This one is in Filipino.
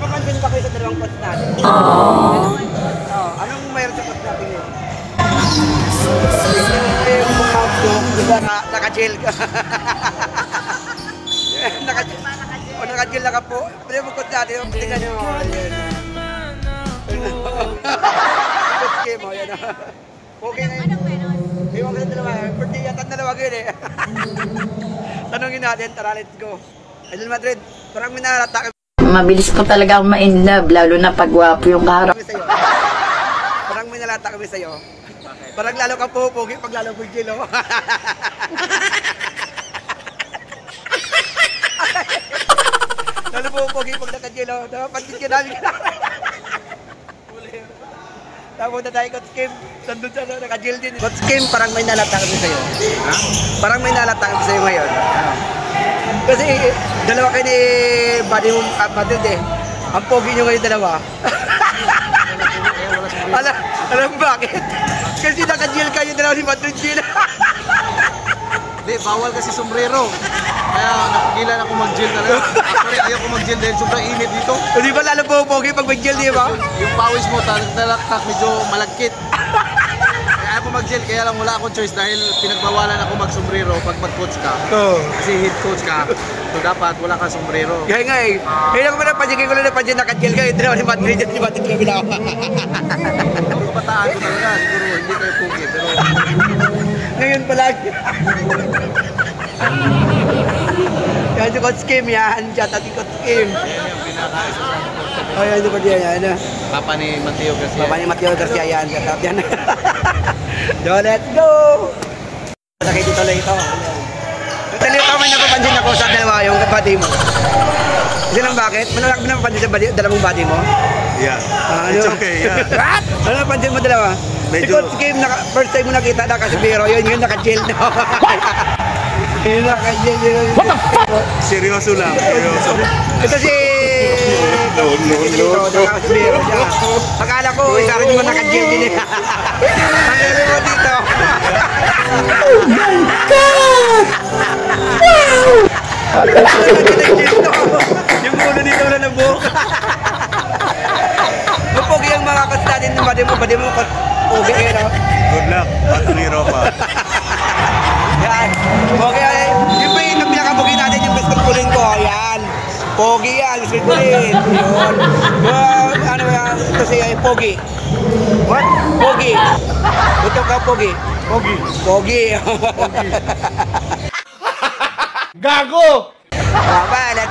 Papansin ba kayo sa dalawang post natin? Anong mayroon sa post natin yun? Naka-jail ka. Naka-jail na ka po. Pwede mo post natin. Tingnan nyo. Post game mo. Okay na yun. Iwan ko sa dalawa. Birthday yata ang dalawa yun eh. Tanungin natin. Tara, let's go. Real Madrid, parang minarata. Mabilis ko talaga akong ma-inlove, lalo na pag wapo yung kaharap. Parang minalata kami sa'yo. Parang lalo ka pupugi pag lalo mo gilo. Lalo pupugi pag nakagilo. Napansin ka namin. Tapos na tayo, Coach Kim. Nandun siya, naka-jail din. Coach Kim, parang may nalata kami sa'yo. Ha? Parang may nalata kami sa'yo ngayon. Kasi dalawa kayo ni Buddy mo Madrid eh. Ang pogi nyo ngayon dalawa. Alam bakit? Kasi naka-jail kayo dalawa ni Madrid Gil. Hindi, bawal kasi sombrero. Kaya napigilan ako mag-jail talaga. Actually, ayaw ko mag-jail dahil sobrang init dito. Hindi ba lalo po pogi pag mag-jail, di ba? Yung pawis mo, talaktak, medyo malagkit. Kaya ako mag-jail, kaya lang wala akong choice dahil pinagbawalan ako mag-sombrero pag mag-coach ka. Kasi head coach ka, so dapat wala kang sombrero. Kaya nga eh. Kaya ako napansin ko lang napansin naka-jail kayo. Dalawa ni Madrid at ni Madrid kami lang. Ang kabataan ko talaga, siguro hindi kayo pogi, pero... Ngayon palagi. Yan si Coach Kim yan. Diyan natin Coach Kim. Yan yung pinaka-isa sa Oh, yan si Coach yan. Papa ni Mateo Garcia. Papa ni Mateo Garcia yan. Katap yan. So, let's go! Sakay dito lang ito. Actually, ito may napapansin ako sa dalawa yung body mo. Kasi lang bakit? Manalak mo napapansin sa body, dalawang body mo? Yeah. It's okay, yeah. What? Ano napansin mo dalawa? Si Coach Kim, first time mo nakita nakasibiro, yun naka-jail na. Yun naka-jail yun. What the fuck? Seryoso lang. Seryoso. Ito si... Nakasibiro siya. Akala ko, isa rin mo naka-jail din eh. Ang rin mo dito. Oh my God! Yung ulo nito na nabuhok. Mapogi ang mga coach natin ng body mo, pogi eh, no? Good luck, Patriro pa. Yan. Pogi yan. Yung pinakapogi natin yung basketballin ko, yan. Pogi yan, basketballin. Yun. Ano yan, kasi pogi. What? Pogi. Ito ka, pogi. Pogi. Pogi. Gago! Bye, let's